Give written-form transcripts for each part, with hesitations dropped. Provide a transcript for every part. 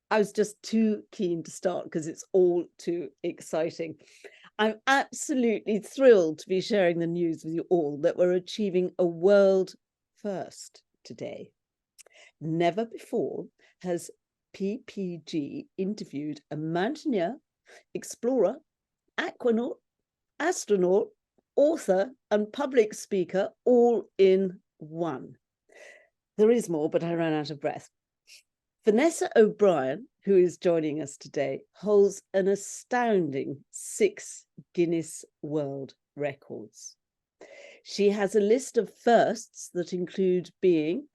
I was just too keen to start because it's all too exciting. I'm absolutely thrilled to be sharing the news with you all that we're achieving a world first today. Never before has PPG interviewed a mountaineer, explorer, aquanaut, astronaut, author, and public speaker all in one. There is more, but I ran out of breath. Vanessa O'Brien, who is joining us today, holds an astounding 6 Guinness World Records. She has a list of firsts that include being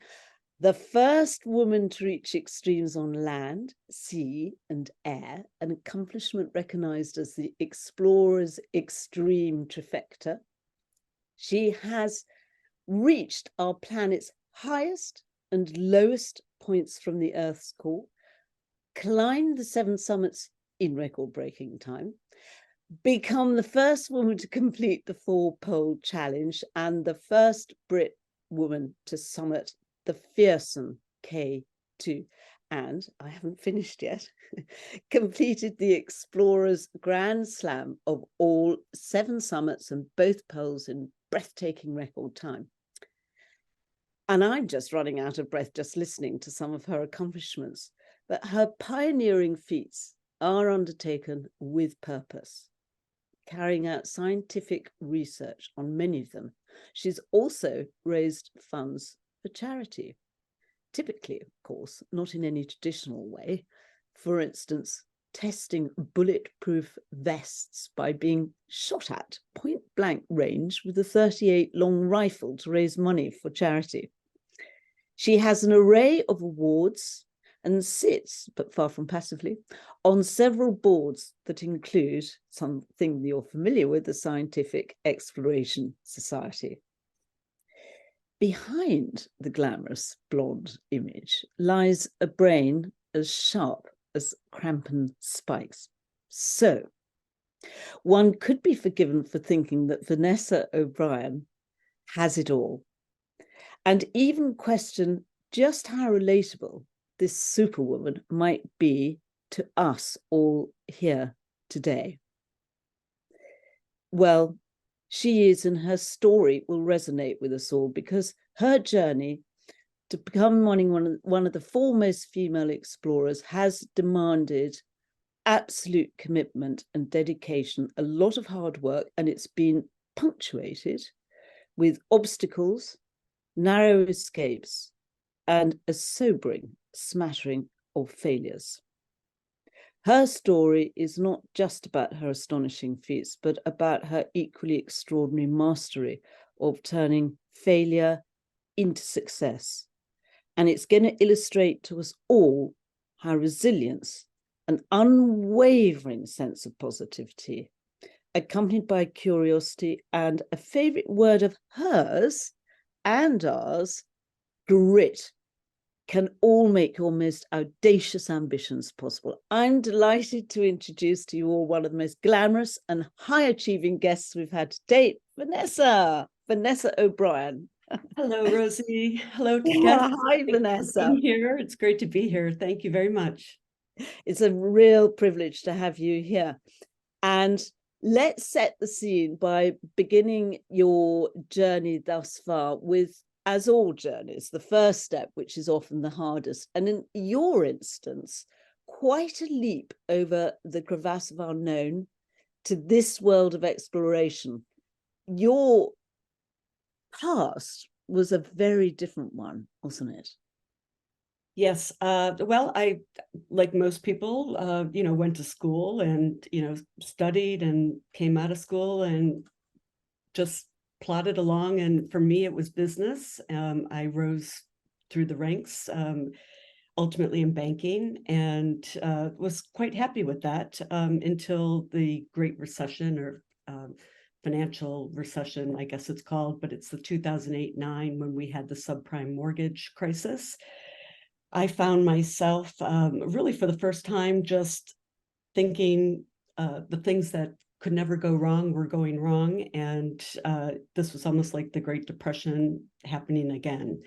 the first woman to reach extremes on land, sea, and air, an accomplishment recognized as the Explorer's Extreme Trifecta. She has reached our planet's highest and lowest points from the Earth's core, climbed the 7 summits in record-breaking time, become the first woman to complete the 4-pole challenge, and the first Brit woman to summit the fearsome K2. And I haven't finished yet, completed the Explorer's Grand Slam of all 7 summits and both poles in breathtaking record time. And I'm just running out of breath just listening to some of her accomplishments. But her pioneering feats are undertaken with purpose, carrying out scientific research on many of them. She's also raised funds for charity, typically, of course, not in any traditional way. For instance, testing bulletproof vests by being shot at point-blank range with a .38 long rifle to raise money for charity. She has an array of awards and sits, but far from passively, on several boards that include something you're familiar with, the Scientific Exploration Society. Behind the glamorous blonde image lies a brain as sharp as crampen spikes. So, one could be forgiven for thinking that Vanessa O'Brien has it all, and even question just how relatable this superwoman might be to us all here today. Well, she is, and her story will resonate with us all, because her journey to become one of the foremost female explorers has demanded absolute commitment and dedication, a lot of hard work, and it's been punctuated with obstacles, narrow escapes, and a sobering smattering of failures. Her story is not just about her astonishing feats, but about her equally extraordinary mastery of turning failure into success. And it's going to illustrate to us all how resilience, an unwavering sense of positivity, accompanied by curiosity and a favorite word of hers and ours, grit, can all make your most audacious ambitions possible. I'm delighted to introduce to you all one of the most glamorous and high-achieving guests we've had to date, Vanessa O'Brien. Hello, Rosie. Hello, guests. Hi, Vanessa. Here. It's great to be here. Thank you very much. It's a real privilege to have you here. And let's set the scene by beginning your journey thus far with, as all journeys, the first step, which is often the hardest. And in your instance, quite a leap over the crevasse of unknown to this world of exploration. Your past was a very different one, wasn't it? Yes. Well, I, like most people, went to school and, studied and came out of school and just plodded along. And for me, it was business. I rose through the ranks, ultimately in banking, and was quite happy with that until the Great Recession, or financial recession, I guess it's called, but it's the 2008-9 when we had the subprime mortgage crisis. I found myself really for the first time just thinking the things that could never go wrong were going wrong. And this was almost like the Great Depression happening again.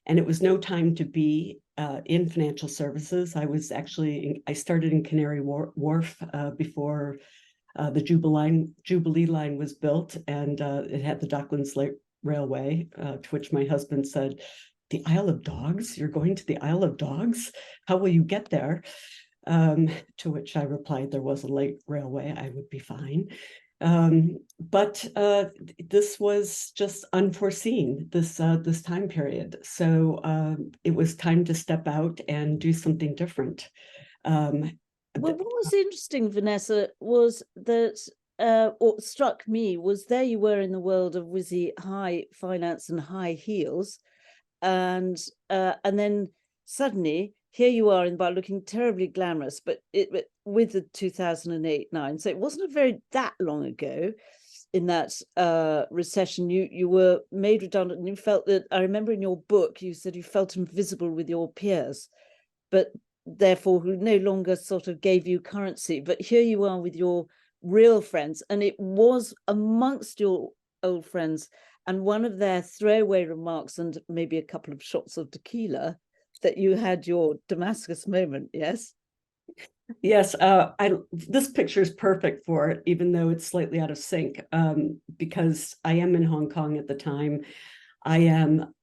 And it was no time to be in financial services. I started in Canary Wharf before the Jubilee line was built, and it had the Docklands Railway, to which my husband said, "The Isle of Dogs? You're going to the Isle of Dogs? How will you get there?" To which I replied, there was a light railway, I would be fine. But this was just unforeseen, this time period. So it was time to step out and do something different. Well, what was interesting, Vanessa, was that what struck me was there you were in the world of whizzy high finance and high heels, and then suddenly here you are in by looking terribly glamorous, but with the 2008-9, so it wasn't that long ago. In that recession, you were made redundant, and you felt that, I remember in your book you said you felt invisible with your peers, but therefore who no longer sort of gave you currency. But here you are with your real friends, and it was amongst your old friends and one of their throwaway remarks and maybe a couple of shots of tequila that you had your Damascus moment. Yes. Yes, this picture is perfect for it, even though it's slightly out of sync, because I am in Hong Kong at the time. I am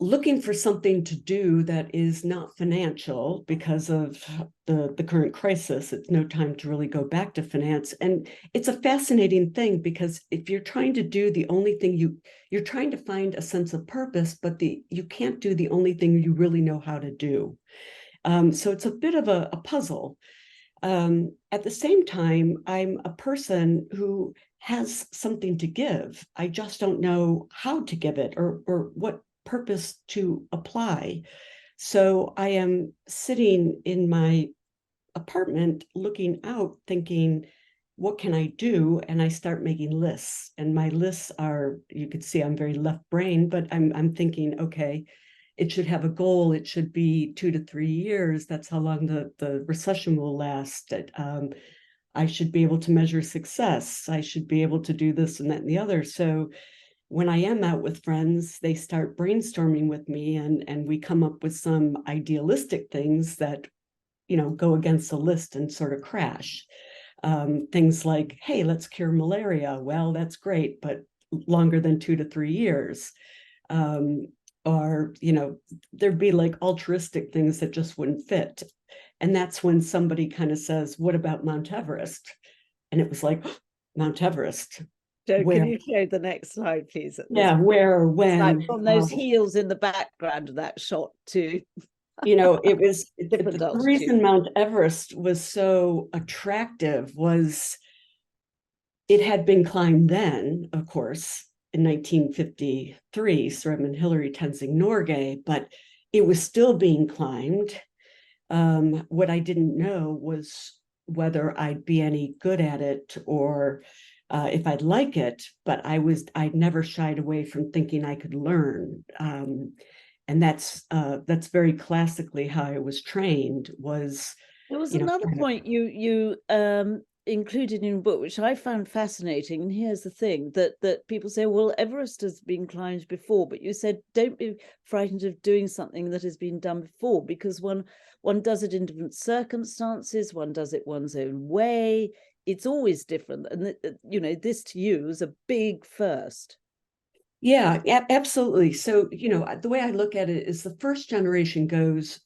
looking for something to do that is not financial because of the current crisis. It's no time to really go back to finance. And it's a fascinating thing, because if you're trying to do the only thing you're trying to find a sense of purpose, but you can't do the only thing you really know how to do. So it's a bit of a puzzle. At the same time, I'm a person who has something to give. I just don't know how to give it, or what purpose to apply. So I am sitting in my apartment looking out, thinking, what can I do? And I start making lists. And my lists are, you could see I'm very left brain, but I'm thinking, okay, it should have a goal. It should be 2 to 3 years. That's how long the recession will last. I should be able to measure success. I should be able to do this and that and the other. So when I am out with friends, they start brainstorming with me, and we come up with some idealistic things that, go against the list and sort of crash. Things like, hey, let's cure malaria. Well, that's great, but longer than 2 to 3 years. Or, there'd be like altruistic things that just wouldn't fit. And that's when somebody kind of says, what about Mount Everest? And it was like, Mount Everest. So Where? can you show the next slide, please? Yeah, where, when? Like from those heels in the background of that shot to It was different the altitude. reason Mount Everest was so attractive was it had been climbed then, of course, in 1953, Sir Edmund Hillary Tenzing Norgay, but it was still being climbed. What I didn't know was whether I'd be any good at it, or if I'd like it, but I'd never shied away from thinking I could learn. And that's very classically how I was trained. There was another point you included in your book, which I found fascinating. And here's the thing, that people say, well, Everest has been climbed before, but you said, don't be frightened of doing something that has been done before, because one does it in different circumstances, one does it one's own way. It's always different. And, this to you is a big first. Yeah, absolutely. So, the way I look at it is the first generation goes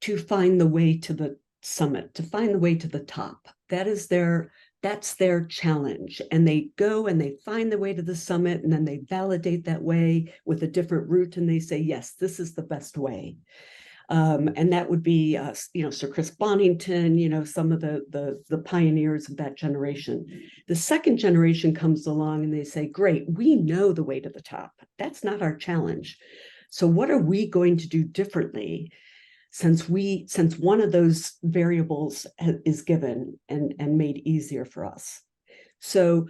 to find the way to the summit, to find the way to the top. That's their challenge. And they go and they find the way to the summit, and then they validate that way with a different route. And they say, yes, this is the best way. And that would be, Sir Chris Bonington, some of the pioneers of that generation. The second generation comes along and they say, great, we know the way to the top. That's not our challenge. So what are we going to do differently since one of those variables is given and made easier for us? So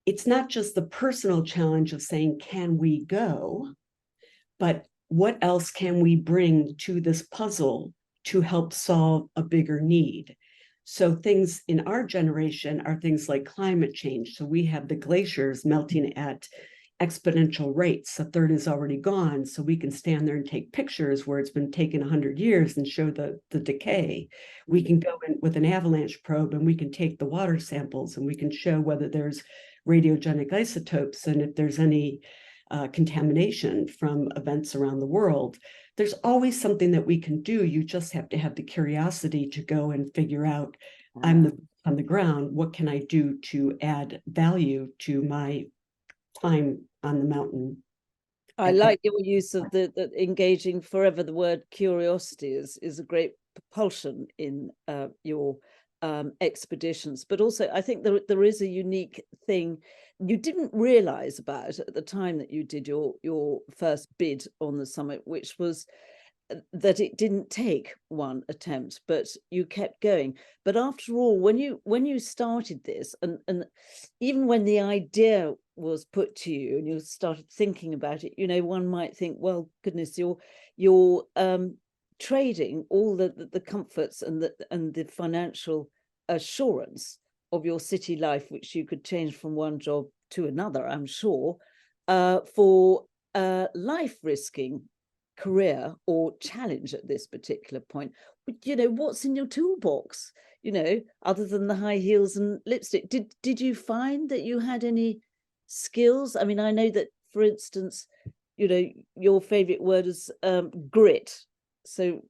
it's not just the personal challenge of saying, can we go? But what else can we bring to this puzzle to help solve a bigger need? So things in our generation are things like climate change. So we have the glaciers melting at exponential rates. A third is already gone, so we can stand there and take pictures where it's been taken 100 years and show the decay. We can go in with an avalanche probe and we can take the water samples and we can show whether there's radiogenic isotopes and if there's any contamination from events around the world. There's always something that we can do. You just have to have the curiosity to go and figure out, I'm on the ground, what can I do to add value to my time on the mountain? I like your use of the engaging forever. The word curiosity is a great propulsion in your expeditions, but also I think there is a unique thing you didn't realize about at the time that you did your first bid on the summit, which was that it didn't take one attempt, but you kept going. But after all, when you started this, and even when the idea was put to you and you started thinking about it, one might think, well, goodness, you're trading all the comforts and the financial assurance of your city life, which you could change from one job to another, I'm sure, for life risking career or challenge at this particular point. But what's in your toolbox, other than the high heels and lipstick? Did you find that you had any skills? I mean, I know that, for instance, your favorite word is grit. So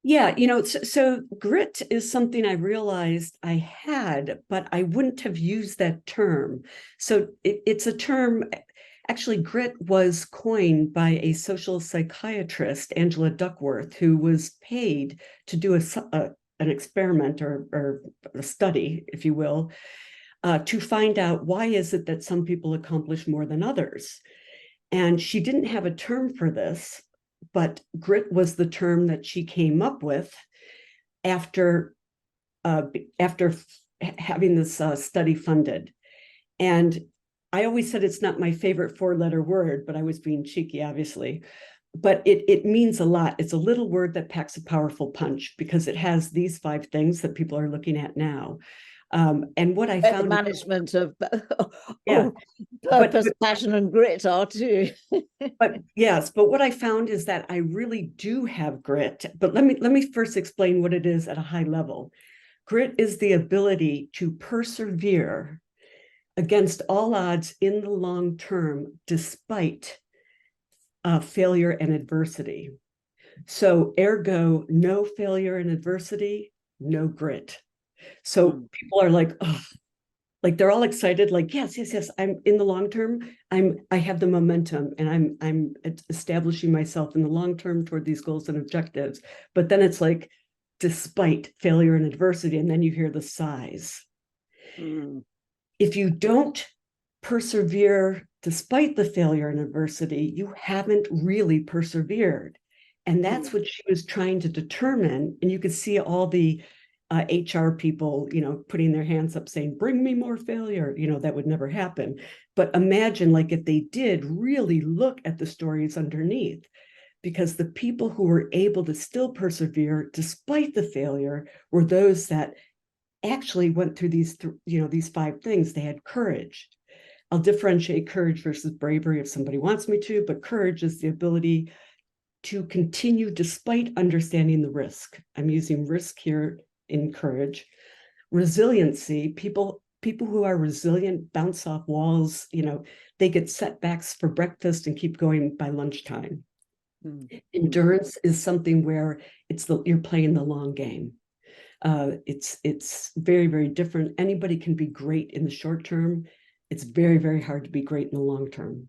yeah, so grit is something I realized I had, but I wouldn't have used that term. So it's a term. Actually, grit was coined by a social psychiatrist, Angela Duckworth, who was paid to do an experiment or a study, if you will, to find out why is it that some people accomplish more than others. And she didn't have a term for this, but grit was the term that she came up with after having this study funded. And I always said it's not my favorite 4-letter word, but I was being cheeky, obviously. But it means a lot. It's a little word that packs a powerful punch because it has these 5 things that people are looking at now. And what I found, the management of yeah, purpose, passion, and grit are too. but yes, but what I found is that I really do have grit. But let me first explain what it is at a high level. Grit is the ability to persevere against all odds in the long term, despite failure and adversity. So ergo, no failure and adversity, no grit. So people are like, oh, like they're all excited, like, yes, I'm in the long term, I have the momentum and I'm establishing myself in the long term toward these goals and objectives. But then it's like, despite failure and adversity, and then you hear the sighs. If you don't persevere despite the failure and adversity, you haven't really persevered. And that's what she was trying to determine. And you could see all the HR people, putting their hands up saying, bring me more failure. That would never happen. But imagine, like, if they did really look at the stories underneath, because the people who were able to still persevere despite the failure were those that actually went through these 5 things. They had courage. I'll differentiate courage versus bravery if somebody wants me to, but courage is the ability to continue despite understanding the risk. I'm using risk here in courage. Resiliency, people who are resilient bounce off walls, they get setbacks for breakfast and keep going by lunchtime. Endurance is something where you're playing the long game. It's very, very different. Anybody can be great in the short term. It's very, very hard to be great in the long term.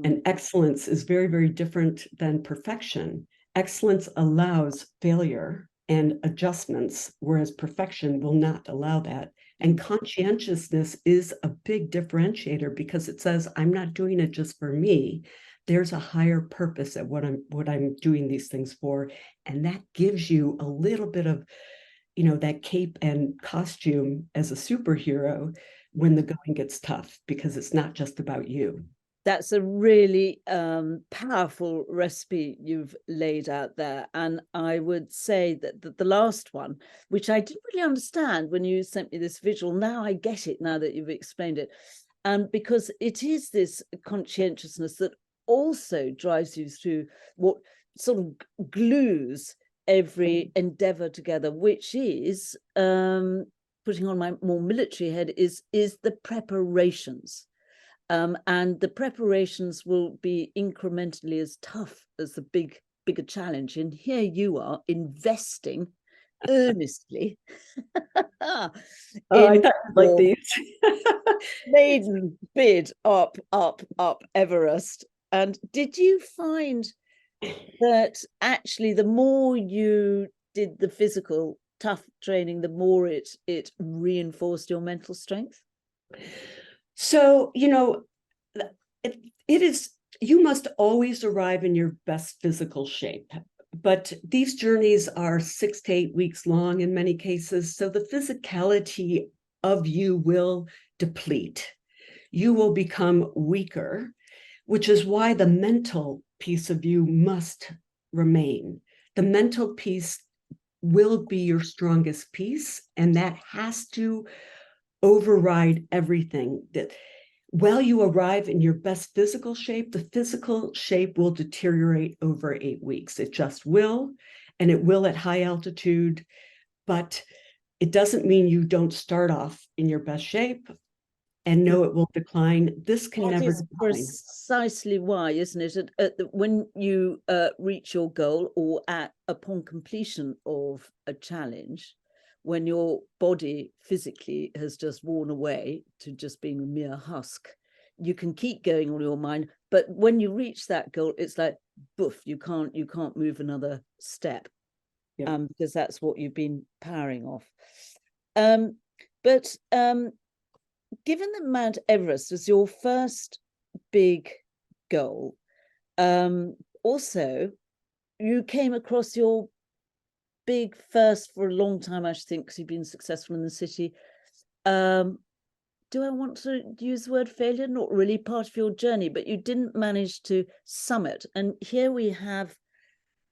And excellence is very, very different than perfection. Excellence allows failure and adjustments, whereas perfection will not allow that. And conscientiousness is a big differentiator because it says, I'm not doing it just for me. There's a higher purpose at what I'm doing these things for. And that gives you a little bit of, that cape and costume as a superhero when the going gets tough, because it's not just about you. That's a really powerful recipe you've laid out there. And I would say that the last one, which I didn't really understand when you sent me this visual, now I get it, now that you've explained it. And because it is this conscientiousness that also drives you through what sort of glues every endeavor together, which is putting on my more military head, is the preparations. And the preparations will be incrementally as tough as the bigger challenge. And here you are investing earnestly Oh, I thought you'd like these. maiden bid up Everest. And did you find that actually the more you did the physical tough training, the more it reinforced your mental strength? So, it is, you must always arrive in your best physical shape. But these journeys are 6 to 8 weeks long in many cases. So the physicality of you will deplete. You will become weaker, which is why the mental piece of you must remain. The mental piece will be your strongest piece, and that has to override everything. That while you arrive in your best physical shape, the physical shape will deteriorate over 8 weeks. It just will, and it will at high altitude, but it doesn't mean you don't start off in your best shape. And no, it will decline. This can never decline. Precisely why, isn't it? When you reach your goal, or upon completion of a challenge, when your body physically has just worn away to just being a mere husk, you can keep going on your mind. But when you reach that goal, it's like, boof, you can't move another step. Yep. Because that's what you've been powering off. But given that Mount Everest was your first big goal, also you came across your big first for a long time, I should think, because you've been successful in the city. Do I want to use the word failure? Not really part of your journey, but you didn't manage to summit. And here we have,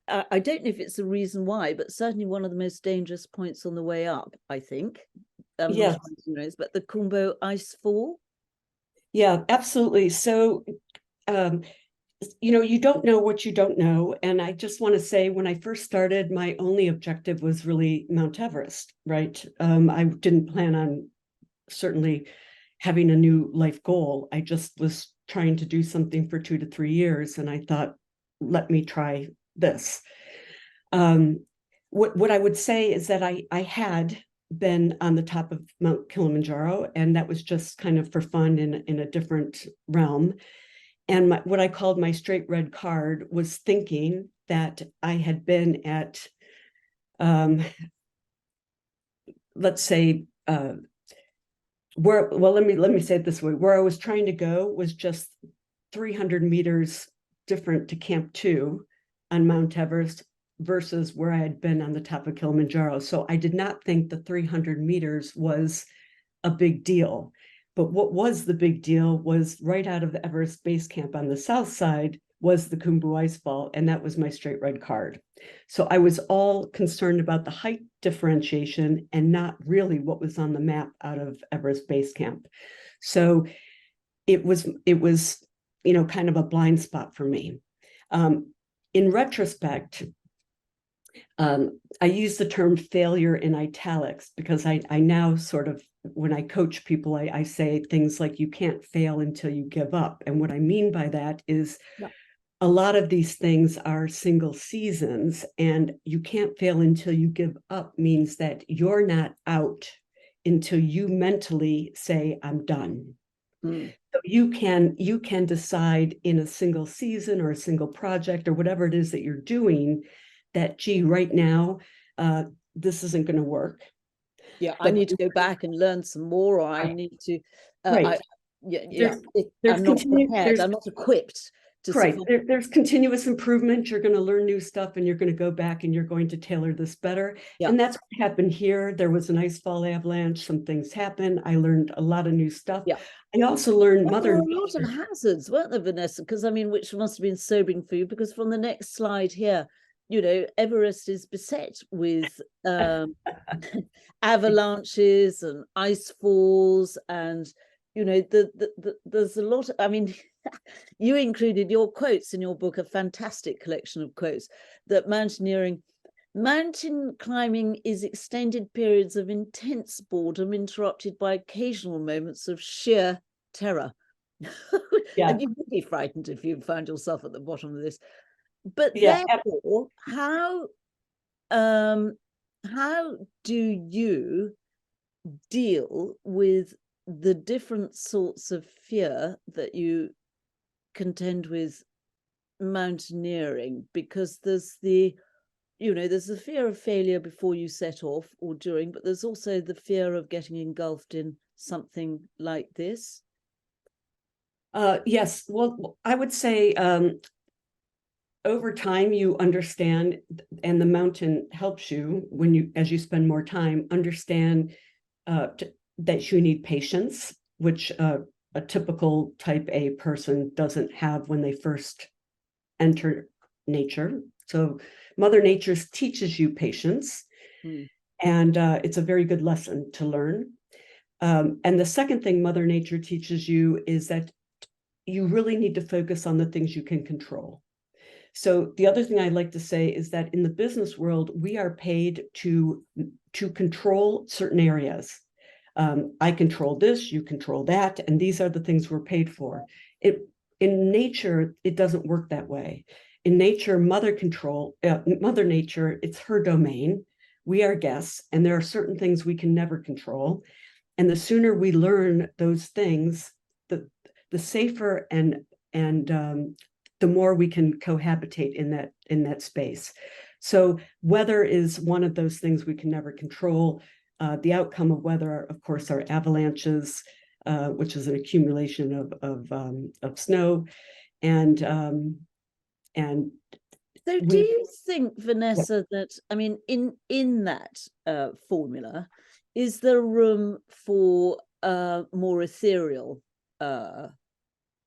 I don't know if it's the reason why, but certainly one of the most dangerous points on the way up, I think. Yes. But the Kumbo ice fall. Yeah, absolutely. So, you don't know what you don't know. And I just want to say, when I first started, my only objective was really Mount Everest, right? I didn't plan on certainly having a new life goal. I just was trying to do something for 2 to 3 years. And I thought, let me try this. What I would say is that I had been on the top of Mount Kilimanjaro, and that was just kind of for fun in a different realm. And what I called my straight red card was thinking that I had been at, let's say, let me say it this way, where I was trying to go was just 300 meters different to Camp 2 on Mount Everest versus where I had been on the top of Kilimanjaro. So I did not think the 300 meters was a big deal. But what was the big deal was right out of the Everest Base Camp on the south side was the Khumbu Ice Fall, and that was my straight red card. So I was all concerned about the height differentiation and not really what was on the map out of Everest Base Camp. So it was kind of a blind spot for me. In retrospect, I use the term failure in italics because I now sort of, when I coach people, I say things like, you can't fail until you give up. And what I mean by that is a lot of these things are single seasons, and you can't fail until you give up means that you're not out until you mentally say, I'm done. So you can decide in a single season or a single project or whatever it is that you're doing that, gee, right now, this isn't going to work. Yeah, I need to go back and learn some more, or I need to, right. I'm not prepared, I'm not equipped. Right. There's continuous improvement. You're going to learn new stuff, and you're going to go back and you're going to tailor this better. Yeah. And that's what happened here. There was an ice fall avalanche. Some things happened. I learned a lot of new stuff. Yeah. I also learned there were a lot of hazards, weren't there, Vanessa? Because I mean, which must have been sobering for you, because from the next slide here, Everest is beset with avalanches and ice falls, and you know, there's a lot. I mean, you included your quotes in your book, a fantastic collection of quotes, that mountain climbing is extended periods of intense boredom interrupted by occasional moments of sheer terror. Yeah. And you'd be frightened if you found yourself at the bottom of this. But Yeah. therefore, how do you deal with the different sorts of fear that you contend with mountaineering? Because there's the fear of failure before you set off or during, but there's also the fear of getting engulfed in something like this. Yes. Well, I would say over time you understand, and the mountain helps you as you spend more time, understand that you need patience, which a typical type A person doesn't have when they first enter nature. So Mother Nature teaches you patience, and it's a very good lesson to learn. And the second thing Mother Nature teaches you is that you really need to focus on the things you can control. So the other thing I like to say is that in the business world, we are paid to control certain areas. I control this, you control that, and these are the things we're paid for. In nature, it doesn't work that way. In nature, Mother Nature, it's her domain. We are guests, and there are certain things we can never control. And the sooner we learn those things, the safer and the more we can cohabitate in that space. So weather is one of those things we can never control. The outcome of weather, of course, are avalanches, which is an accumulation of snow, and so do you think, Vanessa, that, I mean, in that formula, is there room for more ethereal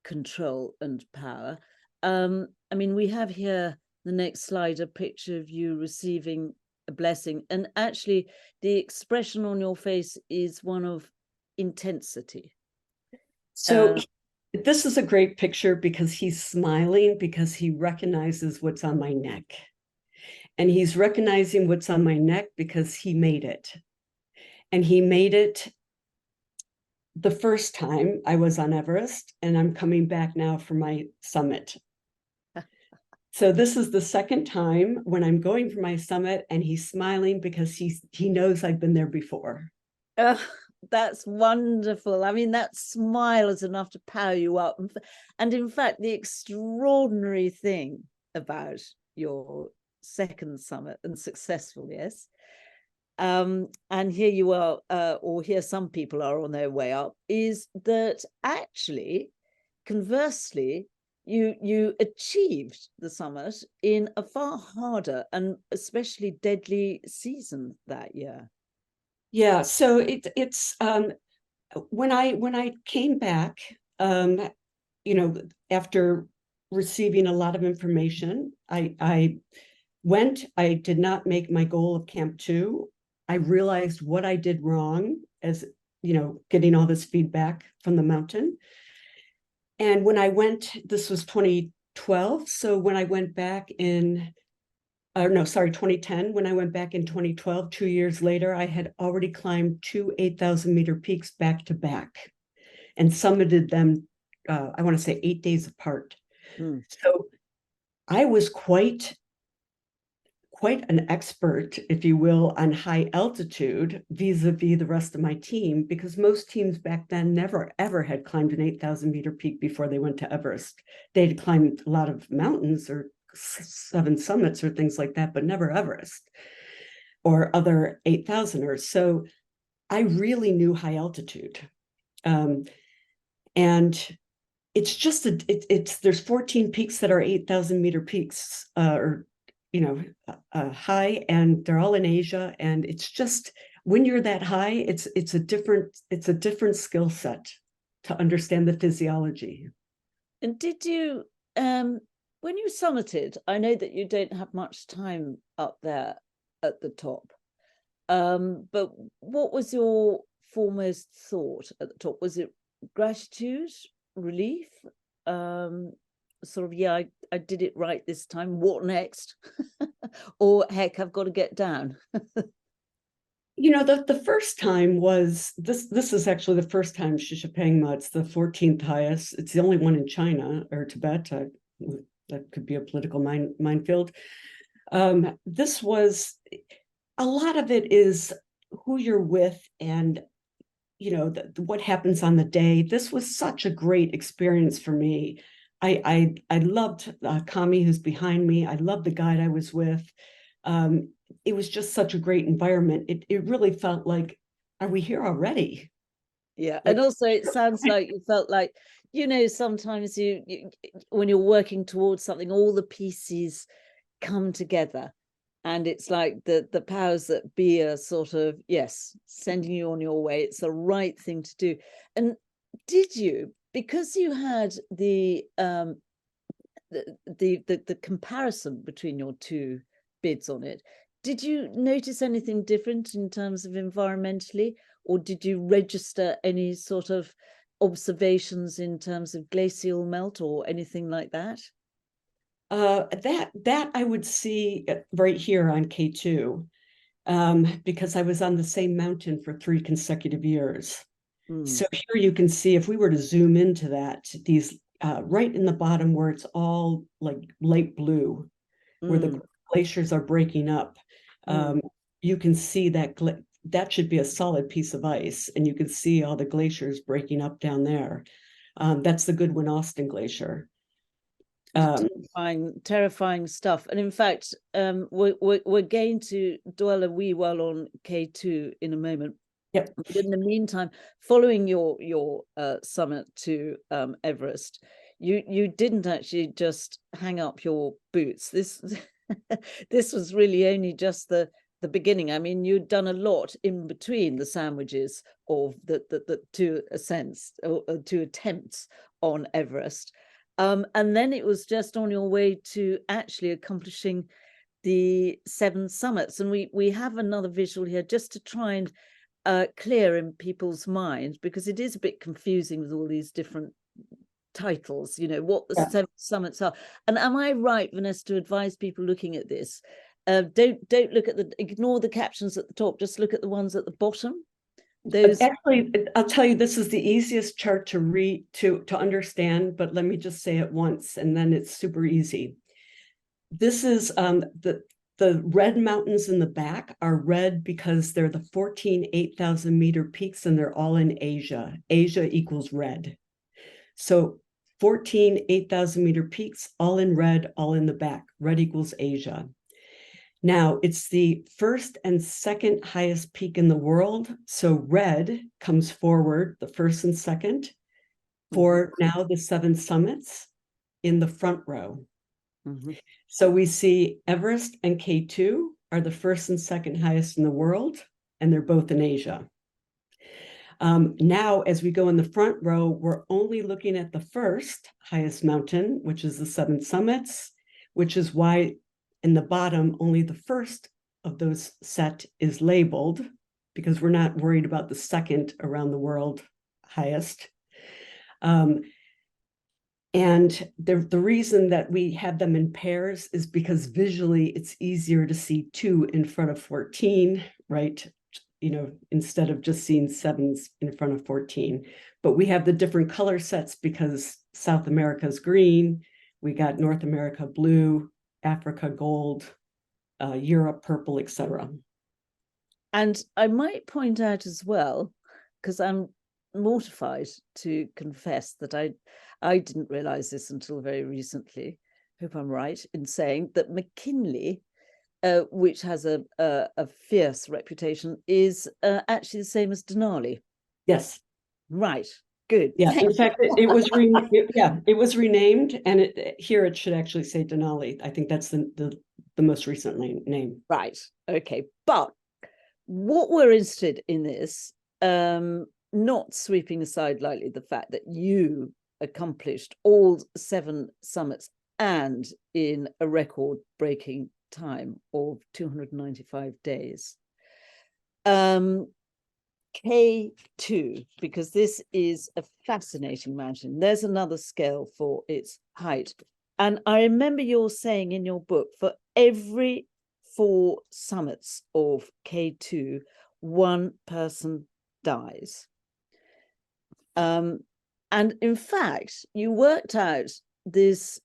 control and power? I mean, we have here, the next slide, a picture of you receiving a blessing, and actually the expression on your face is one of intensity. So this is a great picture because he's smiling because he recognizes what's on my neck. And he's recognizing what's on my neck because he made it. And he made it the first time I was on Everest, and I'm coming back now for my summit. So this is the second time when I'm going for my summit, and he's smiling because he knows I've been there before. That's wonderful. I mean, that smile is enough to power you up. And in fact, the extraordinary thing about your second summit, and successful, yes, and here you are, or here some people are on their way up, is that actually, conversely, you achieved the summit in a far harder and especially deadly season that year. Yeah, so it's when I came back, after receiving a lot of information, I did not make my goal of Camp 2. I realized what I did wrong as, getting all this feedback from the mountain. And when I went, this was 2012. So when I went back 2010, when I went back in 2012, 2 years later, I had already climbed 2 8,000-meter peaks back to back and summited them, I want to say 8 days apart. So I was quite an expert, if you will, on high altitude vis-a-vis the rest of my team, because most teams back then never, ever had climbed an 8,000-meter peak before they went to Everest. They'd climbed a lot of mountains or 7 summits or things like that, but never Everest or other 8,000ers. So I really knew high altitude. And it's just, there's 14 peaks that are 8,000-meter peaks, high, and they're all in Asia. And it's just, when you're that high, it's a different skill set to understand the physiology. And did you, when you summited, I know that you don't have much time up there at the top, but what was your foremost thought at the top? Was it gratitude, relief, sort of, yeah, I did it right this time. What next? Or heck, I've got to get down. The first time was this is actually the first time Shishapangma. It's the 14th highest. It's the only one in China or Tibet. That could be a political minefield. This was, a lot of it is who you're with and what happens on the day. This was such a great experience for me. I loved Kami, who's behind me. I loved the guide I was with. It was just such a great environment. It really felt like, are we here already? Yeah, and also it sounds like you felt like, sometimes you when you're working towards something, all the pieces come together, and it's like the powers that be are sort of, yes, sending you on your way. It's the right thing to do. And did you, because you had the comparison between your two bids on it, did you notice anything different in terms of environmentally, or did you register any sort of observations in terms of glacial melt or anything like that? That I would see right here on K2, because I was on the same mountain for 3 consecutive years. So here you can see, if we were to zoom into that, these right in the bottom where it's all like light blue, where the glaciers are breaking up, you can see that that should be a solid piece of ice, and you can see all the glaciers breaking up down there. That's the Goodwin Austen Glacier. Terrifying stuff. And in fact, we're going to dwell a wee while on K2 in a moment. Yep. But in the meantime, following your summit to Everest, you didn't actually just hang up your boots. This this was really only just the beginning. I mean, you'd done a lot in between the sandwiches of the two ascents or two attempts on Everest. And then it was just on your way to actually accomplishing the 7 summits. And we have another visual here just to try and clear in people's minds, because it is a bit confusing with all these different titles, what the 7 summits are. And am I right, Vanessa, to advise people looking at this, don't look at ignore the captions at the top, just look at the ones at the bottom. Those Actually, I'll tell you, this is the easiest chart to read, to understand, but let me just say it once and then it's super easy. This is the red mountains in the back are red because they're the 14 8,000 meter peaks, and they're all in Asia. Asia equals red. So 14 8,000 meter peaks, all in red, all in the back. Red equals Asia. Now, it's the first and second highest peak in the world. So red comes forward, the first and second, for now the 7 summits in the front row. So we see Everest and K2 are the first and second highest in the world, and they're both in Asia. Now, as we go in the front row, we're only looking at the first highest mountain, which is the 7 summits, which is why in the bottom, only the first of those set is labeled, because we're not worried about the second around the world highest. And the reason that we have them in pairs is because visually it's easier to see 2 in front of 14, right? Instead of just seeing 7s in front of 14. But we have the different color sets because South America's green, we got North America blue, Africa gold, Europe purple, etc. And I might point out as well, because I'm mortified to confess that I didn't realize this until very recently. Hope I'm right in saying that McKinley, which has a fierce reputation, is actually the same as Denali. Yes. Right. Good. Yeah. In fact, it was it was renamed, and here it should actually say Denali. I think that's the most recent name. Right. Okay. But what we're interested in this, not sweeping aside lightly the fact that you accomplished all 7 summits and in a record-breaking time of 295 days. K2, because this is a fascinating mountain. There's another scale for its height. And I remember you're saying in your book, for every 4 summits of K2, one person dies. And in fact, you worked out this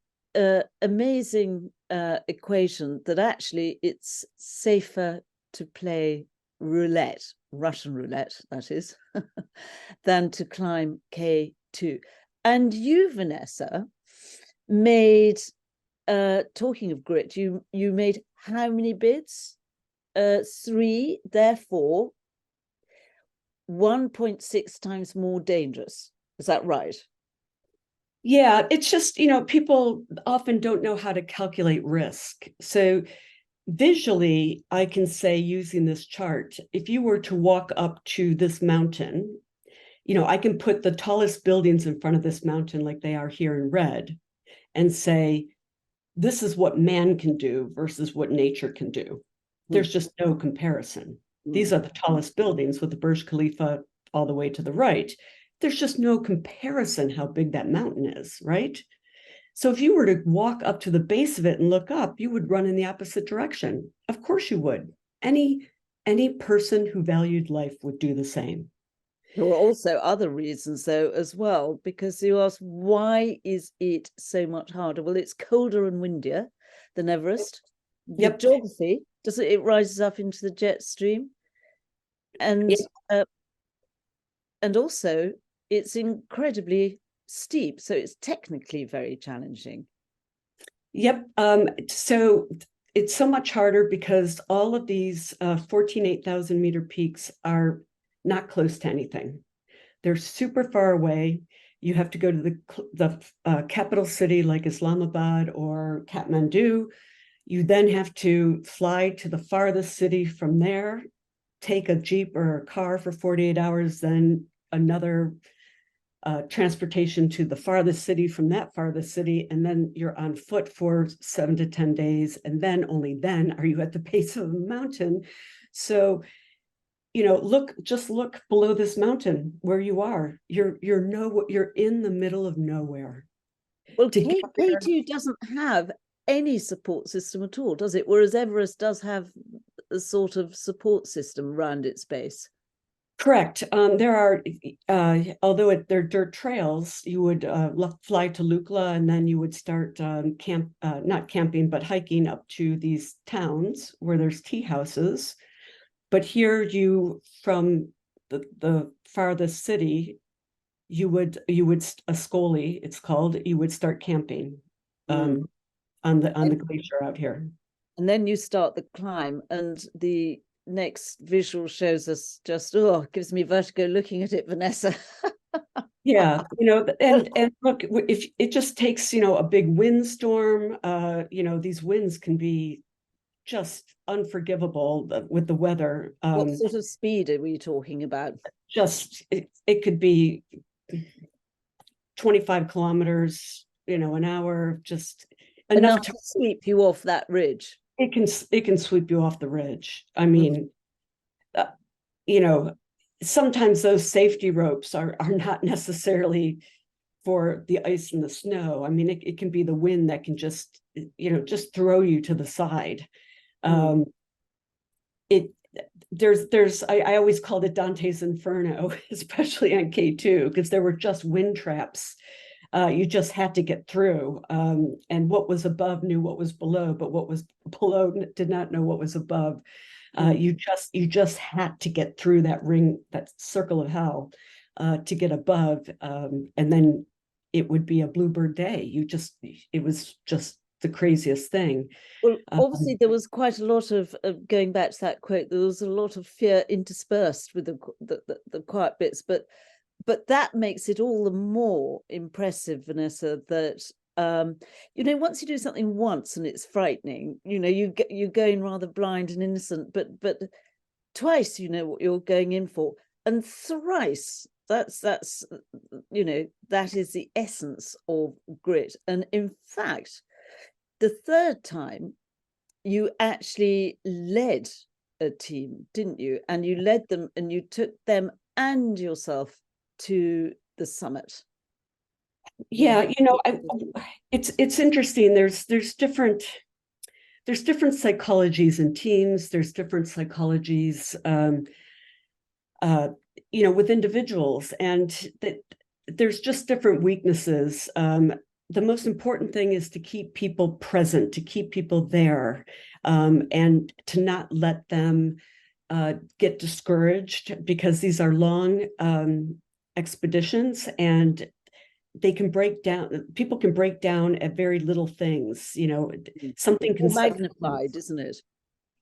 amazing equation that actually it's safer to play roulette, Russian roulette, that is, than to climb K2. And you, Vanessa, made, talking of grit, you made how many bids? 3, therefore 1.6 times more dangerous. Is that right? Yeah, it's just, people often don't know how to calculate risk. So visually, I can say using this chart, if you were to walk up to this mountain, I can put the tallest buildings in front of this mountain like they are here in red and say, this is what man can do versus what nature can do. There's just no comparison. These are the tallest buildings with the Burj Khalifa all the way to the right. There's just no comparison how big that mountain is, right? So if you were to walk up to the base of it and look up, you would run in the opposite direction. Of course you would. Any person who valued life would do the same. There are also other reasons, though, as well, because you ask, why is it so much harder? Well, it's colder and windier than Everest. The geography, it rises up into the jet stream. And also it's incredibly steep, so it's technically very challenging. Yep. So it's so much harder because all of these 14 8,000 meter peaks are not close to anything. They're super far away. You have to go to the capital city like Islamabad or Kathmandu. You then have to fly to the farthest city from there, take a Jeep or a car for 48 hours, then another transportation to the farthest city from that farthest city, and then you're on foot for 7 to 10 days, and then only then are you at the base of the mountain. So just look below this mountain where you are. You're in the middle of nowhere. Well, K2 doesn't have any support system at all, does it? Whereas Everest does have a sort of support system around its base. Correct. There are, although they're dirt trails, you would fly to Lukla and then you would start not camping, but hiking up to these towns where there's tea houses. But here from the farthest city, you would Ascoli, it's called, you would start camping on the glacier out here. And then you start the climb, and the next visual shows us just, gives me vertigo looking at it, Vanessa. Yeah, and look, if it just takes, a big windstorm, these winds can be just unforgivable with the weather. What sort of speed are we talking about? Just, it could be 25 kilometers, an hour, just enough to sweep you off that ridge. It can sweep you off the ridge. I mean, sometimes those safety ropes are not necessarily for the ice and the snow. I mean, it can be the wind that can just throw you to the side. I always called it Dante's Inferno, especially on K2, because there were just wind traps. You just had to get through, and what was above knew what was below, but what was below did not know what was above. You just had to get through that ring, that circle of hell, to get above, and then it would be a bluebird day. It was just the craziest thing. Well, obviously there was quite a lot of, going back to that quote, there was a lot of fear interspersed with the quiet bits, but that makes it all the more impressive, Vanessa, that once you do something once and it's frightening, you're going rather blind and innocent, but twice you know what you're going in for, and thrice that is the essence of grit. And in fact, the third time you actually led a team, didn't you? And you led them, and you took them and yourself to the summit. Yeah, it's interesting. There's different psychologies in teams. There's different psychologies, with individuals, and that there's just different weaknesses. The most important thing is to keep people present, to keep people there, and to not let them get discouraged, because these are long expeditions, and people can break down at very little things, something can magnified, isn't it?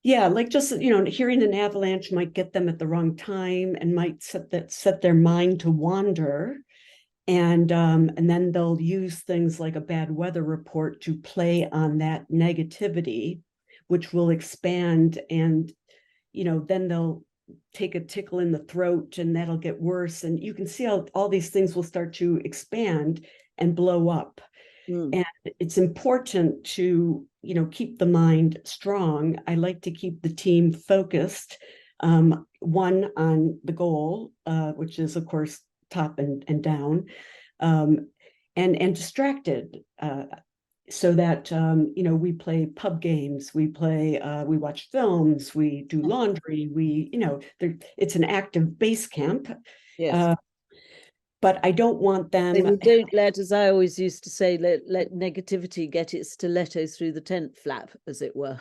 Yeah, like just hearing an avalanche might get them at the wrong time and might set their mind to wander, and then they'll use things like a bad weather report to play on that negativity, which will expand, and then they'll take a tickle in the throat, and that'll get worse, and you can see how all these things will start to expand and blow up. And it's important to keep the mind strong. I like to keep the team focused, one on the goal, which is of course top and down, and distracted, so that we play pub games, we watch films, we do laundry, it's an active base camp. Yes. But I don't want them. So you don't let, as I always used to say, let negativity get its stiletto through the tent flap, as it were.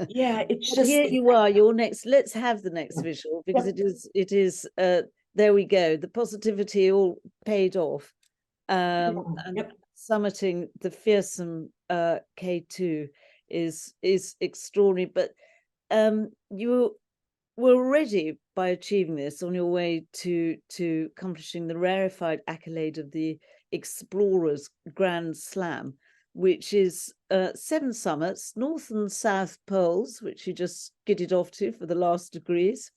Yeah, it's But just here you are. Your next. Let's have the next visual, because it is. There we go. The positivity all paid off, and summiting the fearsome K2 is extraordinary. But you were already, by achieving this, on your way to accomplishing the rarefied accolade of the Explorers Grand Slam, which is 7 summits, North and South Poles, which you just skidded off to for the last degrees,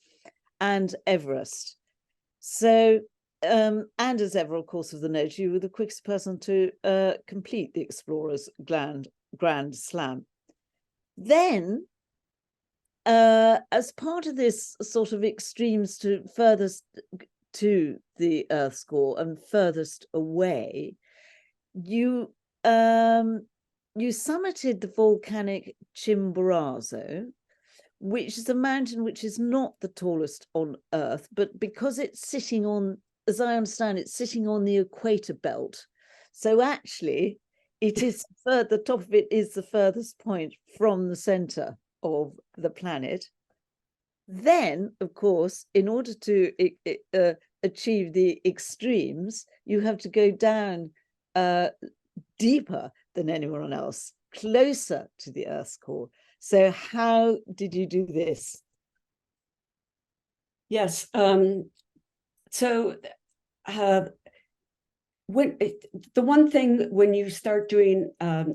and Everest. So, and as ever, of course, of the note, you were the quickest person to complete the Explorers Grand Slam. Then, as part of this sort of extremes to furthest to the Earth's core and furthest away, you summited the volcanic Chimborazo, which is a mountain which is not the tallest on Earth, but because it's sitting on, as I understand, it's sitting on the equator belt. So actually, it is the top of it is the furthest point from the center of the planet. Then, of course, in order to achieve the extremes, you have to go down deeper than anyone else, closer to the Earth's core. So how did you do this? Yes. So the one thing when you start doing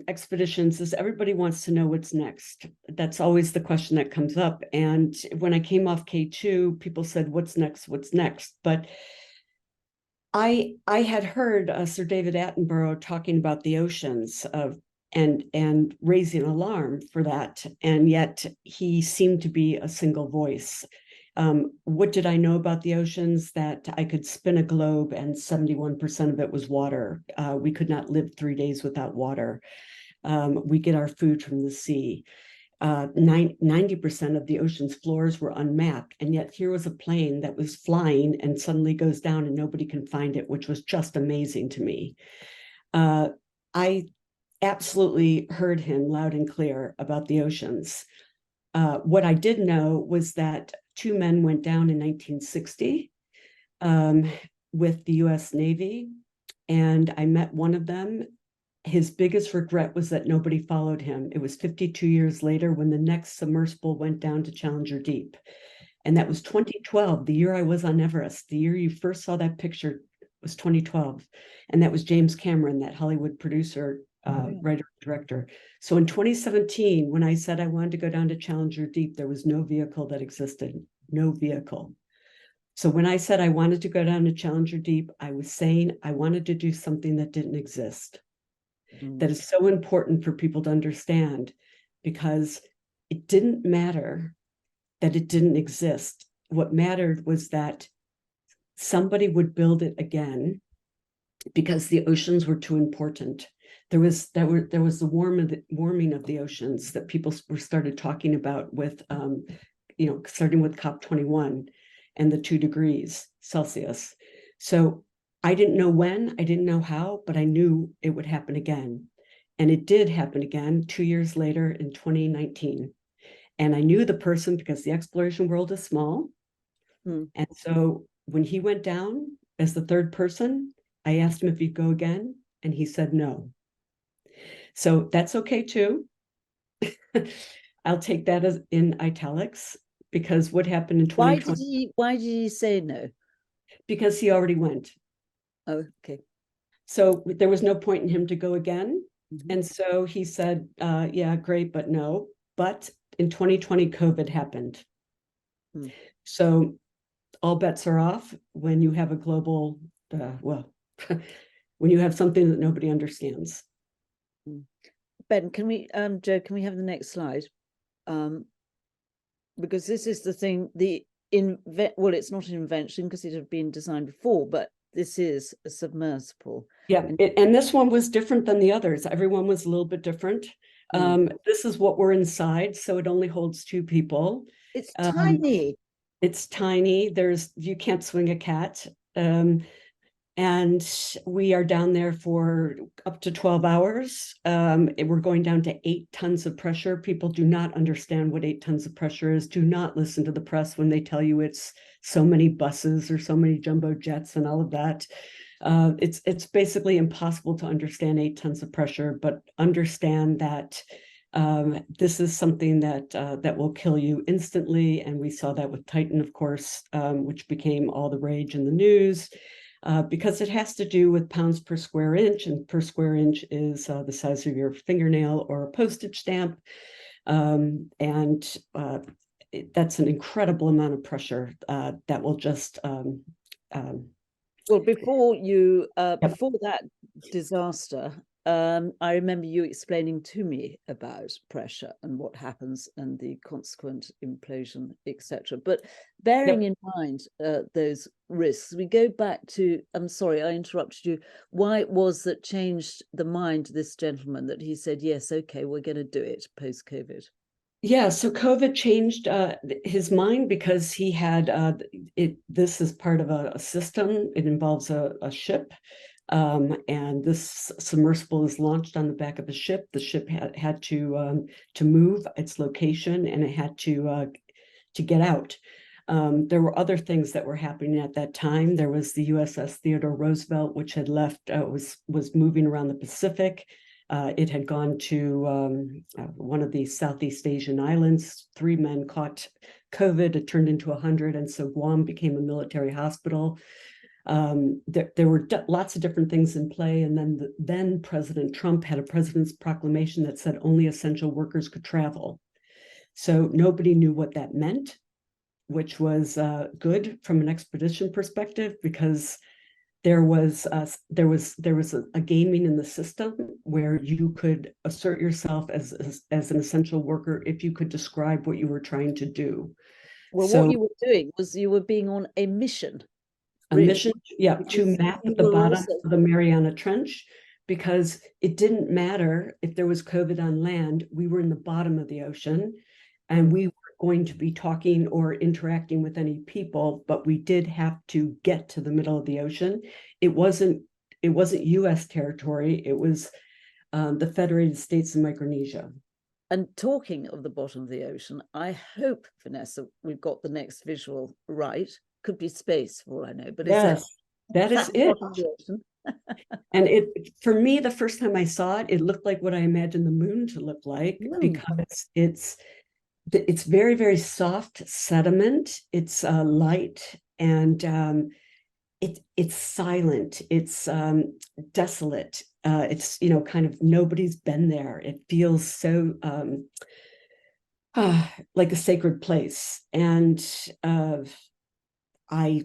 expeditions is everybody wants to know what's next. That's always the question that comes up. And when I came off K2, people said, what's next? What's next? But I had heard Sir David Attenborough talking about the oceans and raising an alarm for that. And yet he seemed to be a single voice. What did I know about the oceans? That I could spin a globe and 71% of it was water. We could not live 3 days without water. We get our food from the sea. 90% of the ocean's floors were unmapped. And yet here was a plane that was flying and suddenly goes down and nobody can find it, which was just amazing to me. I absolutely heard him loud and clear about the oceans. What I did know was that 2 men went down in 1960 with the US Navy, and I met one of them. His biggest regret was that nobody followed him. It was 52 years later when the next submersible went down to Challenger Deep. And that was 2012, the year I was on Everest. The year you first saw that picture was 2012. And that was James Cameron, that Hollywood producer, writer, director. So in 2017, when I said I wanted to go down to Challenger Deep, there was no vehicle that existed, no vehicle. So when I said I wanted to go down to Challenger Deep, I was saying I wanted to do something that didn't exist. That is so important for people to understand, because it didn't matter that it didn't exist. What mattered was that somebody would build it again because the oceans were too important. There was the warming of the oceans that people were started talking about with, starting with COP21 and the 2 degrees Celsius. So I didn't know when, I didn't know how, but I knew it would happen again. And it did happen again 2 years later in 2019. And I knew the person because the exploration world is small. And so when he went down as the third person, I asked him if he'd go again, and he said no. So that's okay too. I'll take that as in italics, because what happened in 2020? Why did he say no? Because he already went. Oh, okay. So there was no point in him to go again. And so he said, yeah, great, but no. But in 2020, COVID happened. So all bets are off when you have a global, when you have something that nobody understands. Ben, can we, Joe, can we have the next slide? Because this is the thing, well, it's not an invention because it had been designed before, but this is a submersible. Yeah, and this one was different than the others. Everyone was a little bit different. This is what we're inside, so it only holds 2 people. It's tiny. It's tiny. You can't swing a cat. And we are down there for up to 12 hours. We're going down to 8 tons of pressure. People do not understand what 8 tons of pressure is. Do not listen to the press when they tell you it's so many buses or so many jumbo jets and all of that. It's basically impossible to understand 8 tons of pressure, but understand that this is something that will kill you instantly. And we saw that with Titan, of course, which became all the rage in the news. Because it has to do with pounds per square inch, and per square inch is the size of your fingernail or a postage stamp. That's an incredible amount of pressure that will just... well, before that disaster, I remember you explaining to me about pressure and what happens and the consequent implosion, etc. But bearing in mind those risks, we go back to, I'm sorry, I interrupted you. Why it was that changed the mind to this gentleman that he said, yes, okay, we're going to do it post-COVID? Yeah, so COVID changed his mind because he had this is part of a system. It involves a ship. And this submersible is launched on the back of a ship. The ship had to move its location, and it had to get out. There were other things that were happening at that time. There was the USS Theodore Roosevelt, which had left, was moving around the Pacific. It had gone to one of the Southeast Asian islands. 3 men caught COVID. It turned into 100, and so Guam became a military hospital. There were lots of different things in play, and then President Trump had a president's proclamation that said only essential workers could travel. So nobody knew what that meant, which was good from an expedition perspective, because there was a gaming in the system where you could assert yourself as an essential worker if you could describe what you were trying to do. Well, so, what you were doing was you were being on a mission. A mission, to map the bottom of the Mariana Trench, because it didn't matter if there was COVID on land. We were in the bottom of the ocean, and we weren't going to be talking or interacting with any people, but we did have to get to the middle of the ocean. It wasn't U.S. territory. It was the Federated States of Micronesia. And talking of the bottom of the ocean, I hope, Vanessa, we've got the next visual right. Could be space for all I know, but yes, that is it. And for me, the first time I saw it, it looked like what I imagined the moon to look like, because it's very, very soft sediment. It's light, and it's silent. It's desolate. It's kind of nobody's been there. It feels so like a sacred place, and I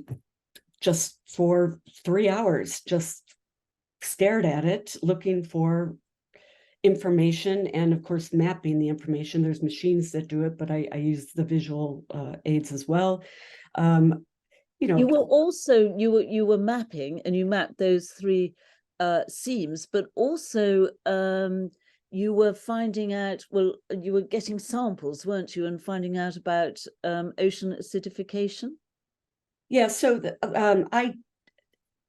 just for 3 hours just stared at it, looking for information and, of course, mapping the information. There's machines that do it, but I use the visual aids as well. You were also you were mapping, and you mapped those three seams, but also you were finding out, well, you were getting samples, weren't you, and finding out about ocean acidification. Yeah, so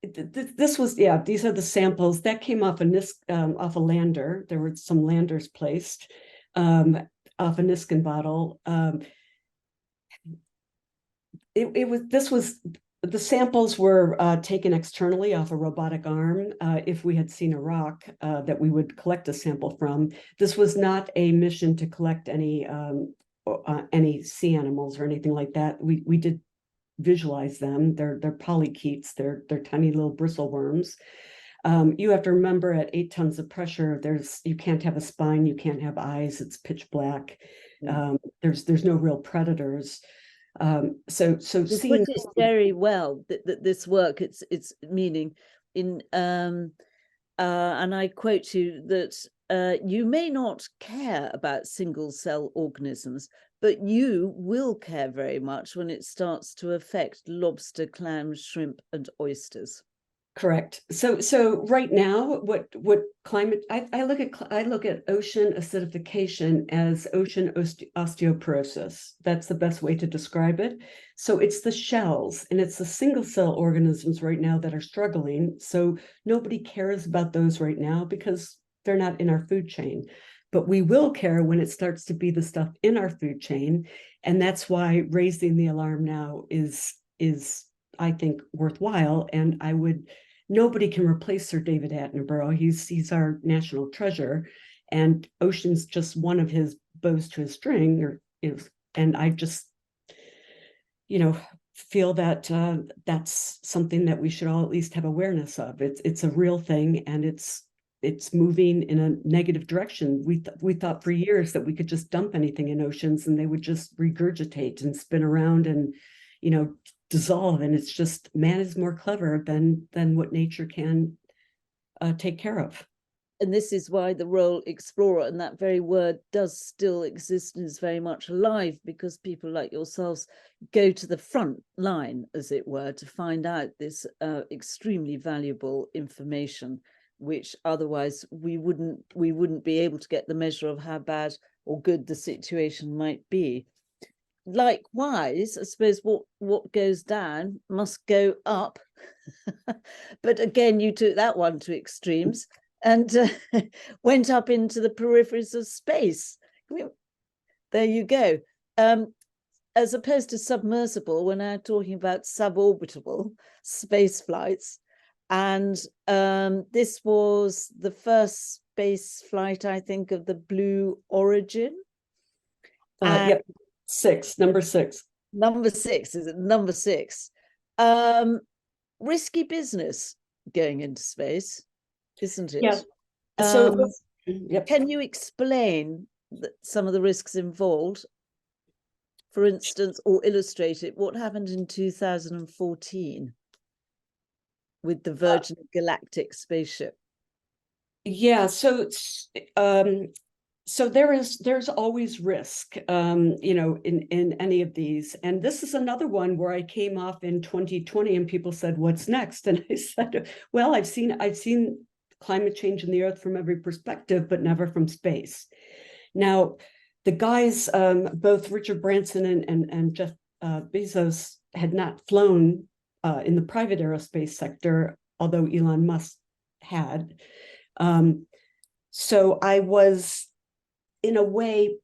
this was, yeah, these are the samples that came off off a lander. There were some landers placed off a Niskin bottle. The samples were taken externally off a robotic arm. If we had seen a rock that we would collect a sample from. This was not a mission to collect any sea animals or anything like that. We did visualize them. They're polychaetes. They're tiny little bristle worms. You have to remember, at 8 tons of pressure, you can't have a spine, you can't have eyes. It's pitch black. There's no real predators. So you seeing put it very well that this work, it's meaning in and I quote you that you may not care about single cell organisms, but you will care very much when it starts to affect lobster, clams, shrimp, and oysters. Correct. So right now, what climate I look at ocean acidification as ocean osteoporosis. That's the best way to describe it. So it's the shells and it's the single cell organisms right now that are struggling. So nobody cares about those right now because they're not in our food chain. But we will care when it starts to be the stuff in our food chain, and that's why raising the alarm now is I think worthwhile. And nobody can replace Sir David Attenborough. He's our national treasure, and ocean's just one of his bows to his string. And I just, feel that that's something that we should all at least have awareness of. It's a real thing, and it's moving in a negative direction. We thought for years that we could just dump anything in oceans and they would just regurgitate and spin around and, dissolve. And it's just, man is more clever than what nature can take care of. And this is why the role explorer, and that very word, does still exist and is very much alive, because people like yourselves go to the front line, as it were, to find out this extremely valuable information, which otherwise we wouldn't be able to get the measure of how bad or good the situation might be. Likewise, I suppose what goes down must go up. But again, you took that one to extremes and went up into the peripheries of space. There you go. As opposed to submersible, we're now talking about suborbital space flights. And this was the first space flight, I think, of the Blue Origin. Yep. Number six. Number 6, is it number 6? Risky business going into space, isn't it? Yeah. So yep. Can you explain some of the risks involved, for instance, or illustrate it? What happened in 2014 with the Virgin Galactic spaceship? Yeah, so there's always risk, in any of these. And this is another one where I came off in 2020 and people said, what's next? And I said, well, I've seen climate change in the earth from every perspective, but never from space. Now, the guys, both Richard Branson and Jeff Bezos, had not flown in the private aerospace sector, although Elon Musk had. So I was, in a way,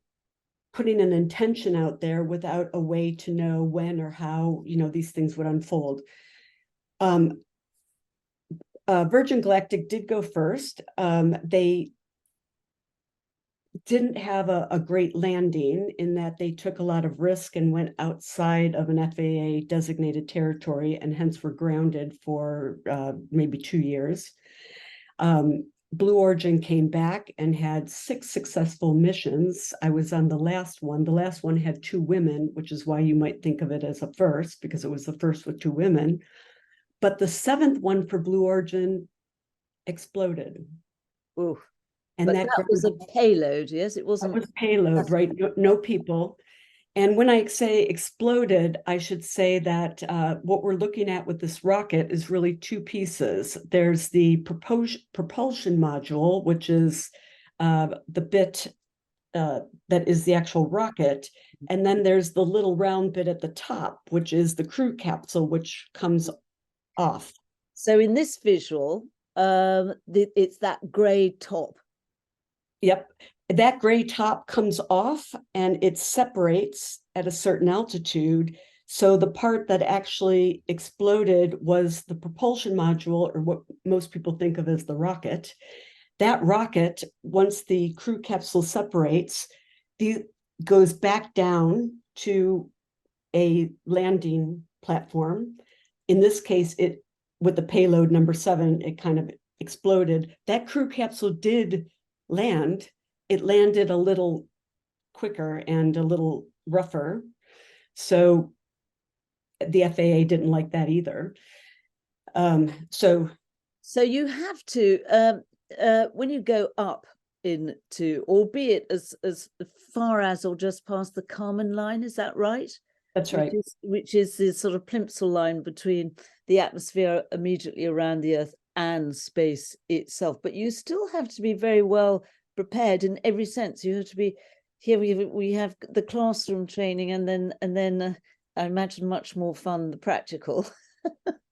putting an intention out there without a way to know when or how, these things would unfold. Virgin Galactic did go first. They didn't have a great landing, in that they took a lot of risk and went outside of an FAA designated territory, and hence were grounded for maybe 2 years. Blue Origin came back and had 6 successful missions. I was on the last one. The last one had 2 women, which is why you might think of it as a first, because it was the first with 2 women. But the 7th one for Blue Origin exploded. Ooh. And But that that was a payload, yes? It wasn't. was payload, right? No people. And when I say exploded, I should say that what we're looking at with this rocket is really two pieces. There's the propulsion module, which is the bit that is the actual rocket. And then there's the little round bit at the top, which is the crew capsule, which comes off. So in this visual, it's that gray top. Yep. That gray top comes off and it separates at a certain altitude. So the part that actually exploded was the propulsion module, or what most people think of as the rocket. That rocket, once the crew capsule separates, goes back down to a landing platform. In this case, it with the payload number 7, it kind of exploded. That crew capsule did land. It landed a little quicker and a little rougher. So the FAA didn't like that either. So you have to, when you go up into, albeit as far as or just past the Kármán line, is that right? that's right. Which is the sort of plimsoll line between the atmosphere immediately around the Earth and space itself. But you still have to be very well prepared in every sense. You have to be here. We have the classroom training, and then I imagine much more fun the practical.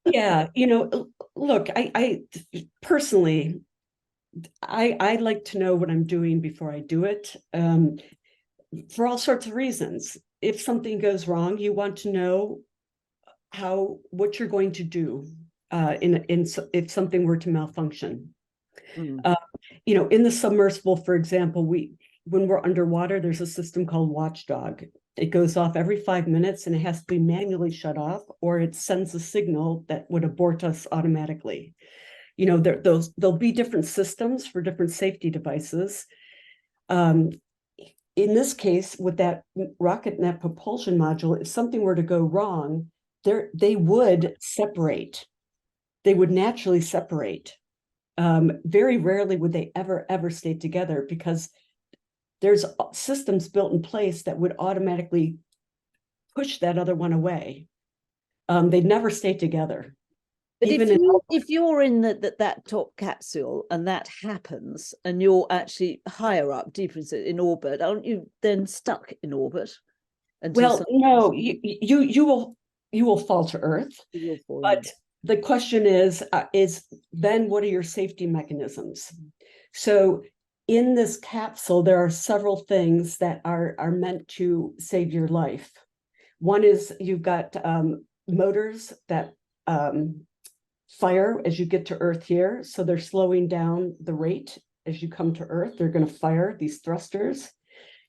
Yeah, look, I personally, I like to know what I'm doing before I do it, for all sorts of reasons. If something goes wrong, you want to know what you're going to do if something were to malfunction. Mm. In the submersible, for example, when we're underwater, there's a system called Watchdog. It goes off every 5 minutes and it has to be manually shut off, or it sends a signal that would abort us automatically. There'll be different systems for different safety devices. In this case, with that rocket and that propulsion module, if something were to go wrong, they would separate. They would naturally separate. Very rarely would they ever stay together, because there's systems built in place that would automatically push that other one away. They'd never stay together. But if you're in that top capsule and that happens, and you're actually higher up, deeper in orbit, aren't you then stuck in orbit? Well, no, you will fall to Earth. But the question is then what are your safety mechanisms? So in this capsule, there are several things that are meant to save your life. One is you've got motors that fire as you get to Earth here. So they're slowing down the rate as you come to Earth. They're going to fire these thrusters.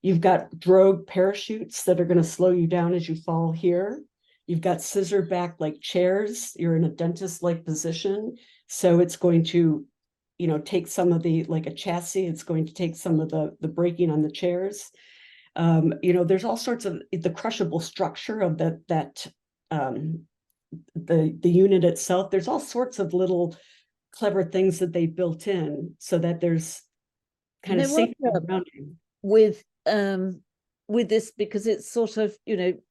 You've got drogue parachutes that are going to slow you down as you fall here. You've got scissor back like chairs. You're in a dentist-like position. So it's going to, take some of the, like a chassis, it's going to take some of the braking on the chairs. There's all sorts of the crushable structure of the unit itself. There's all sorts of little clever things that they built in so that there's kind of safety around you. With this, because it's sort of you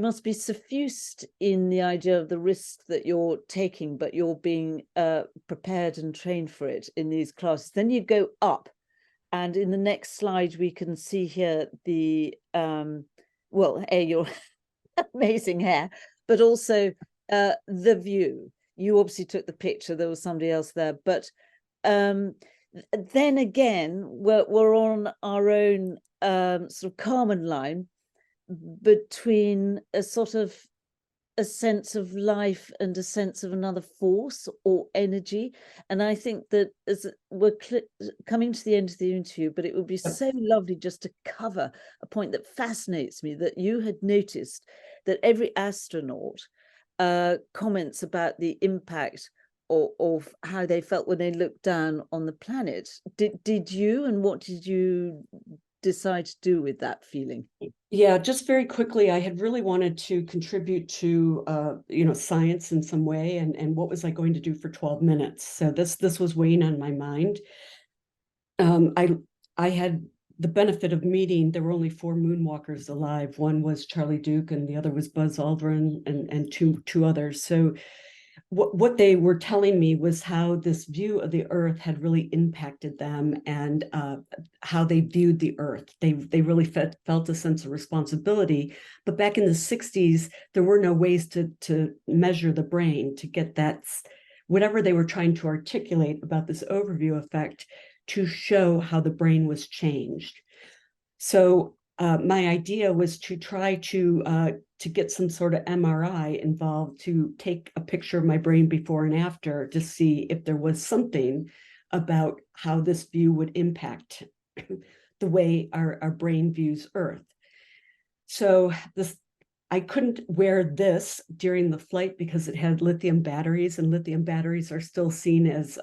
must be suffused in the idea of the risk that you're taking, but you're being prepared and trained for it in these classes. Then you go up, and in the next slide we can see here the your amazing hair, but also the view. You obviously took the picture, there was somebody else there, but then again we're on our own sort of Kármán line between a sort of a sense of life and a sense of another force or energy. And I think that as we're coming to the end of the interview, but it would be so lovely just to cover a point that fascinates me, that you had noticed that every astronaut comments about the impact of how they felt when they looked down on the planet. Did you, and what did you decide to do with that feeling? Yeah, just very quickly, I had really wanted to contribute to science in some way, and what was I going to do for 12 minutes? So this was weighing on my mind. I had the benefit of meeting, there were only 4 moonwalkers alive. One was Charlie Duke, and the other was Buzz Aldrin, and two others. So what they were telling me was how this view of the Earth had really impacted them, and how they viewed the Earth. They really felt a sense of responsibility. But back in the 60s, there were no ways to measure the brain, to get that, whatever they were trying to articulate about this overview effect, to show how the brain was changed. So my idea was to try to get some sort of MRI involved, to take a picture of my brain before and after, to see if there was something about how this view would impact the way our brain views Earth. So I couldn't wear this during the flight because it had lithium batteries, and lithium batteries are still seen as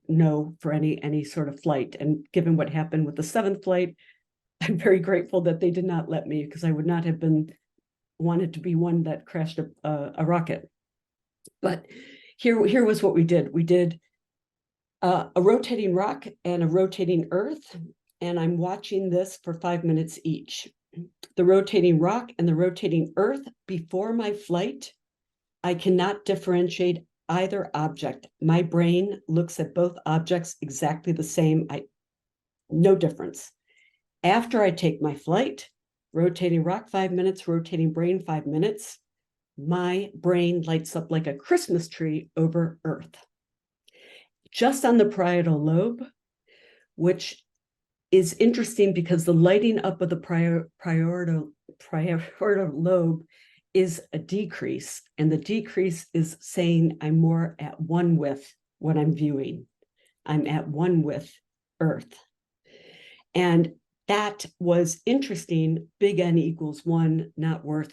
no for any sort of flight. And given what happened with the 7th flight, I'm very grateful that they did not let me, because I would not have been wanted to be one that crashed a rocket. But here was what we did. We did a rotating rock and a rotating Earth, and I'm watching this for 5 minutes each. The rotating rock and the rotating Earth before my flight, I cannot differentiate either object. My brain looks at both objects exactly the same. No difference. After I take my flight, rotating rock 5 minutes, rotating brain 5 minutes, my brain lights up like a Christmas tree over Earth. Just on the parietal lobe, which is interesting because the lighting up of the parietal lobe is a decrease, and the decrease is saying I'm more at one with what I'm viewing. I'm at one with Earth. And that was interesting. Big N equals 1, not worth,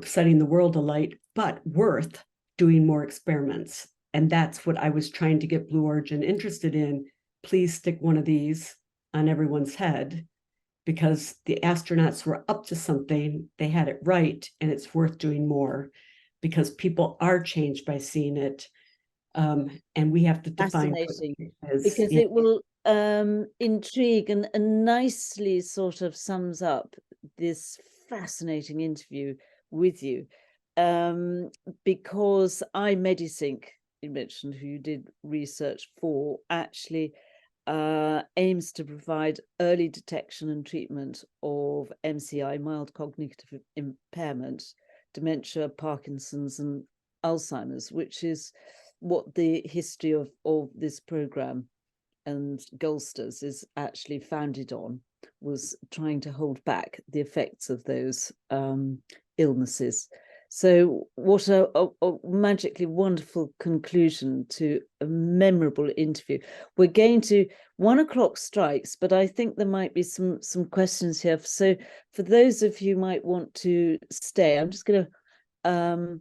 setting the world alight, but worth doing more experiments. And that's what I was trying to get Blue Origin interested in. Please stick one of these on everyone's head, because the astronauts were up to something. They had it right, and it's worth doing more, because people are changed by seeing it. And we have to define what Fascinating, it is. because it will intrigue and nicely sort of sums up this fascinating interview with you, because iMedisync, you mentioned, who you did research for, actually aims to provide early detection and treatment of MCI, mild cognitive impairment, dementia, Parkinson's, and Alzheimer's, which is what the history of this program and Goldster's is actually founded on, was trying to hold back the effects of those illnesses. So what a magically wonderful conclusion to a memorable interview. We're going to 1 o'clock strikes, but I think there might be some questions here. So for those of you who might want to stay, I'm just going to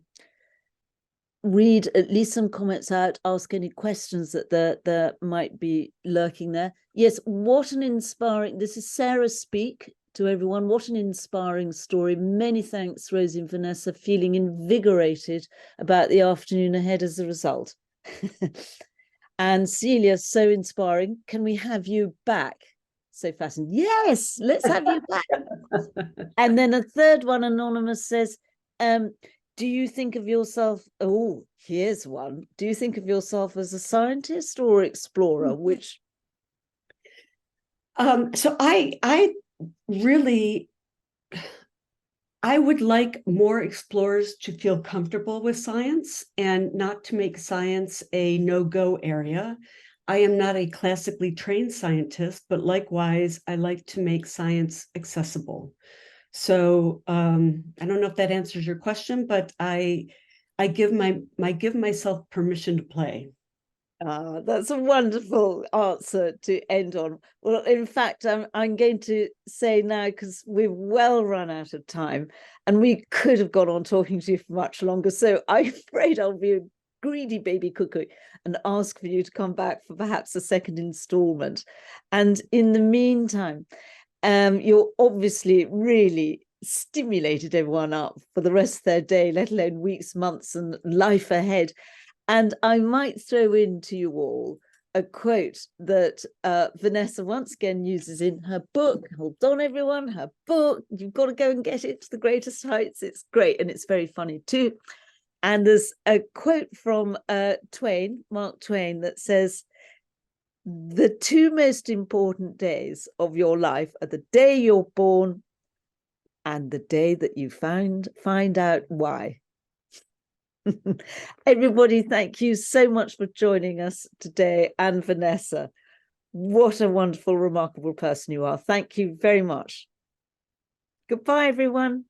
read at least some comments out, ask any questions that there might be lurking there. Yes, what an inspiring, this is Sarah Speak to everyone. What an inspiring story. Many thanks, Rosie and Vanessa, feeling invigorated about the afternoon ahead as a result. And Celia, so inspiring. Can we have you back? So fascinating. Yes, let's have you back. And then a third one, anonymous, says, do you think of yourself, oh, here's one. Do you think of yourself as a scientist or explorer? Which so I really, I would like more explorers to feel comfortable with science and not to make science a no-go area. I am not a classically trained scientist, but likewise, I like to make science accessible. So I don't know if that answers your question, but I give myself permission to play. That's a wonderful answer to end on. Well, in fact, I'm going to say now, because we've well run out of time and we could have gone on talking to you for much longer. So I'm afraid I'll be a greedy baby cuckoo and ask for you to come back for perhaps a second installment. And in the meantime, You're obviously really stimulated everyone up for the rest of their day, let alone weeks, months, and life ahead. And I might throw into you all a quote that Vanessa once again uses in her book. Hold on, everyone, her book. You've got to go and get it to the greatest heights. It's great, and it's very funny too. And there's a quote from Mark Twain, that says, the two most important days of your life are the day you're born and the day that you find out why. Everybody, thank you so much for joining us today. And Vanessa, what a wonderful, remarkable person you are. Thank you very much. Goodbye, everyone.